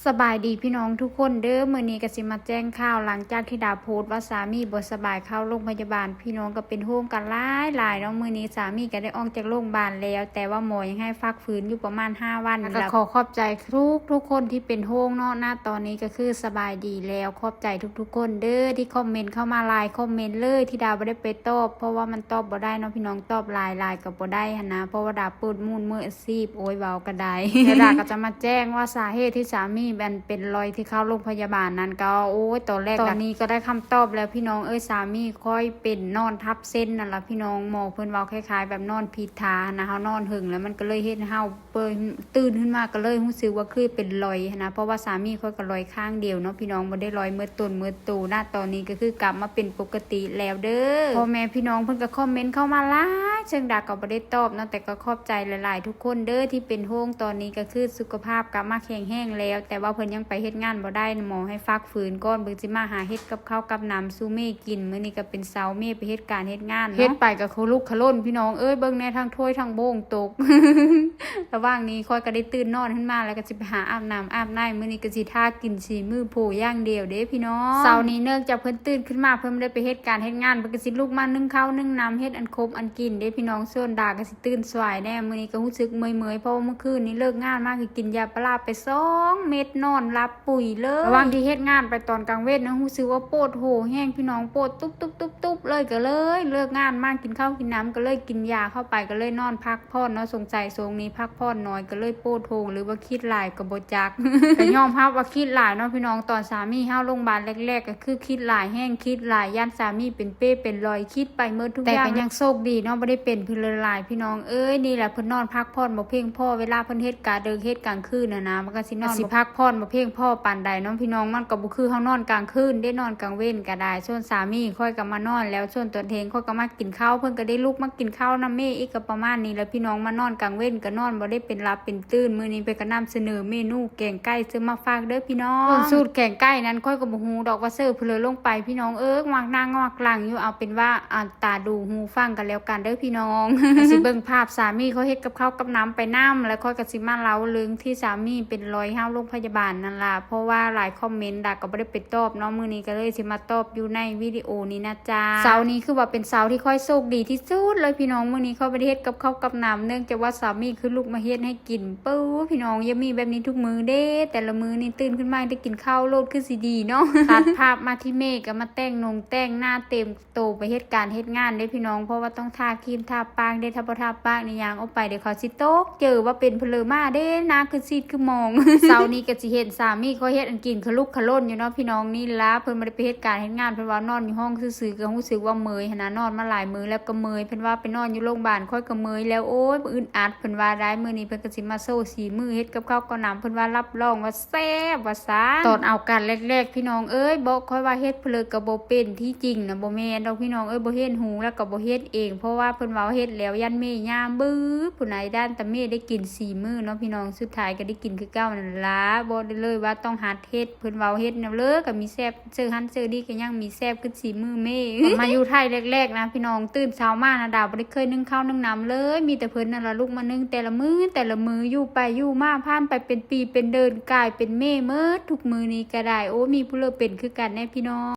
สบายดีพี่น้องทุกคนเด้อมื้อนี้ก็สิมาแจ้งข่าวหลังจากที่ดาโพสต์ว่าสามีบ่สบายเข้าโรงพยาบาลพี่น้องก็เป็นโฮมกันหลายเนาะมื้อนี้สามีก็ได้ออกจากโรงพยาบาลแล้วแต่ว่าหมอยังให้พักฟื้นอยู่ประมาณ5วันก็ขอขอบใจทุกคนที่เป็นโฮมเนาะณตอนนี้ก็คือสบายดีแล้วขอบใจทุกคนเด้อที่คอมเมนต์เข้ามาคอมเมนต์เลยที่ดาบ่ได้ไปตอบเพราะว่ามันตอบบ่ได้เนาะพี่น้องตอบหลายก็บ่ได้หั่นนะเพราะว่าดาเปิดมูลมืออาชีพโอ้ยเว้าก็ได้ แล้วดาก็จะมาแจ้งว่าสาเหตุที่สามีเป็นรอยที่เข้าโรงพยาบาลนั้นก็โอ้ยตอนนี้ก็ได้คำตอบแล้วพี่น้องสามีค่อยเป็นนอนทับเส้นนั่นล่ะพี่น้องหมอเพิ่นเว้าคล้ายๆแบบนอนผิดท่านะเฮานอนหึงแล้วมันก็เลยเฮ็ดให้เฮาตื่นขึ้นมาก็เลยรู้สึกว่าคือเป็นรอยนะเพราะว่าสามีค่อยก็รอยข้างเดียวเนาะพี่น้องบ่ได้รอยเมื่อต้นเมื่อตูณตอนนี้ก็คือกลับมาเป็นปกติแล้วเด้อพ่อแม่พี่น้องเพิ่นก็คอมเมนต์เข้ามาหลายเชิงดาก็บ่ได้ตอบนะแต่ก็ขอบใจหลายๆทุกคนเด้อที่เป็นโฮงตอนนี้ก็คือสุขภาพกลับมาแข็งแรงแล้วแต่ว่าเพิ่นยังไปเฮ็ดงานบ่ได้หมอให้ฟักฝืนก่อนเบิ่งสิมาหาเฮ็ดกับข้าวกับน้ำสู่เมกินมื้อนี้ก็เป็นเสาร์เมไปเฮ็ดการเฮ็ดงานเฮ็ดไปก็เขาลุกขะล้นพี่น้องเบิ่งแน่ทั้งถ้วยทั้งโบงตก ระหว่างนี้ค่อยก็ได้ตื่นนอนขึ้นมาแล้วก็สิไปหาอาบน้ำอาบในมื้อนี้ก็สิทากินสีมือโผอย่างเดียวเด้พี่น้องเสาร์นี้เนื่องจากเพิ่นตื่นขึ้นมาเพิ่นได้ไปเฮ็ดการเฮ็ดงานเพิ่นก็สิลุกมานึ่งข้าวนึ่งน้ำเฮ็ดอันครบอันกินเด้พี่น้องส่วนดาก็สิตื่นสายแน่มื้อนี้ก็รู้สึกเมื่อยๆเพราะว่าเมื่อคืนนี้เลิกงานมาคือกินยาปลาไป2 เม็ดนอนหลับปุ๋ยเลยระหว่างที่เฮ็ดงานไปตอนกลางเว้นนะรู้สึกว่าปวดโหแห้งพี่น้องปวดตุ๊บเลยก็เลยเลิกงานมากินข้าวกินน้ำก็เลยกินยาเข้าไปก็เลยนอนพักผ่อนเนาะสงสัยทรงนี้พักผ่อนน้อยก็เลยปวดโหหรือว่าคิดหลายก็บ่จัก ก็ยอมรับว่าคิดหลายเนาะพี่น้องตอนสามีเฮาโรงพยาบาลแรกๆก็คือคิดหลายแห้งคิดหลายย่านสามีเป็นเป้เป็นรอยคิดไปหมดทุกอย่างแต่ก็ยังโชคดีเนาะบ่ได้เป็นเพิ่นหลายพี่น้องนี่แหละเพิ่นนอนพักผ่อนบ่เพียงพอเวลาเพิ่นเฮ็ดกะดึกเฮ็ดกลางคืนนะมันก็สินอนสิพักผ่อนบ่เพียงพอปานใดเนาะพี่น้องมันก็บ่คือเฮานอนกลางคืนได้นอนกลางเว้นก็ได้ส่วนสามีค่อยก็มานอนแล้วส่วนตัวเองค่อยก็มากินข้าวเพิ่นก็ได้ลุกมากินข้าวนำแม่อีกก็ประมาณนี้แล้วพี่น้องมานอนกลางเว้นก็นอนบ่ได้เป็นหลับเป็นตื่นมื้อนี้ไปก็นำเสนอเมนูแกงไก่ซื้อมาฝากเด้อพี่น้องสูตรแกงไก่นั้นค่อยก็บ่ฮู้ดอกว่าเสิร์ฟเพิ่นเลยลงไปพี่น้องมักนางมักหลังอยู่เอาเป็นว่าตาดูหูฟังกันแล้วกันเด้อพี่น้อง สิเบิ่งภาพสามีเขาเฮ็ดกับข้าวกับน้ำไปน้ำแล้วค่อยก็สิมาเล่าเรื่องที่สามีเป็นรอยเฮาโรงพยาบาลนั่นล่ะเพราะว่าหลายคอมเมนต์ดาก็บ่ได้ไปตอบเนาะมื้อนี้ก็เลยสิมาตอบอยู่ในวิดีโอนี้นะจ๊ะเสาร์นี้คือว่าเป็นเสาร์ที่ค่อยโชคดีที่สุดเลยพี่น้องมื้อนี้เขาไปเฮ็ดกับข้าวกับน้ำเนื่องจากว่าสามีคือลูกมาเฮ็ดให้กินปื้อพี่น้องยังมีแบบนี้ทุกมื้อเด้แต่ละมื้อนี่ตื่นขึ้นมาได้กินข้าวโลดคือสิดีเนาะ ตัดภาพมาที่เมฆก็มาแต่งหน้าเต็มโตไปเฮ็ดการเฮ็ดงานเด้พี่น้องเพราะว่าต้องทาครีมทาปากได้ถ้าบ่ทาปากนี่ยางออกไปเดี๋ยวเขาสิตกเจอว่าเป็นเพลอมาเด้นะคือซีดคือมอง เช้านี้ก็สิเห็นสามีเขาเฮ็ดอันกินคือลุกขล้นอยู่เนาะพี่น้องนี่ล่ะเพิ่นบ่ได้ไปเฮ็ดการเฮ็ดงานเพิ่นว่านอนอยู่ห้องซื่อๆก็รู้สึกว่าเมื่อยหั่นน่ะนอนมาหลายมื้อแล้วก็เมื่อยเพิ่นว่าไปนอนอยู่โรงพยาบาลค่อยก็เมื่อยแล้วโอ๊ยอึดอัดเพิ่นว่าได้มื้อนี้เพิ่นก็สิมาโซ่สีมือเฮ็ดกับข้าวกับน้ำเพิ่นว่ารับรองว่าแซ่บว่าซะตอนเอากันแรกๆพี่น้องบอกค่อยว่าเฮ็ดเพลอก็บ่เป็นที่จริงน่ะบ่แม่นดอกพี่น้องบ่เฮ็ดหูแล้วก็บ่เฮ็ดเองเพราะว่าเพิ่นว่าเฮ็ดแล้วยันเมยามบื้อผู้ใดด้านตะเมได้กิน4 มื้อเนาะพี่น้องสุดท้ายก็ได้กินคือเก่านั่นล่ะบ่ได้เลยว่าต้องหัดเฮ็ดเพิ่นว่าเฮ็ดแนวเลยก็มีแซ่บเจอหันเจอดีก็ยังมีแซ่บคือ4 มื้อเม มาอยู่ไทยแรกๆนะพี่น้องตื่นเช้ามานะดาวบ่ได้เคยนึ่งข้าวนึ่งน้ำเลยมีแต่เพิ่นนั่นล่ะลูกมานึ่งแต่ละมื้ออยู่ไปอยู่มาผ่านไปเป็นปีเป็นเดือนกลายเป็นเมหมดทุกมื้อนี้ก็ได้โอ้มีผู้เลิกเป็นคือกันแน่พี่น้อง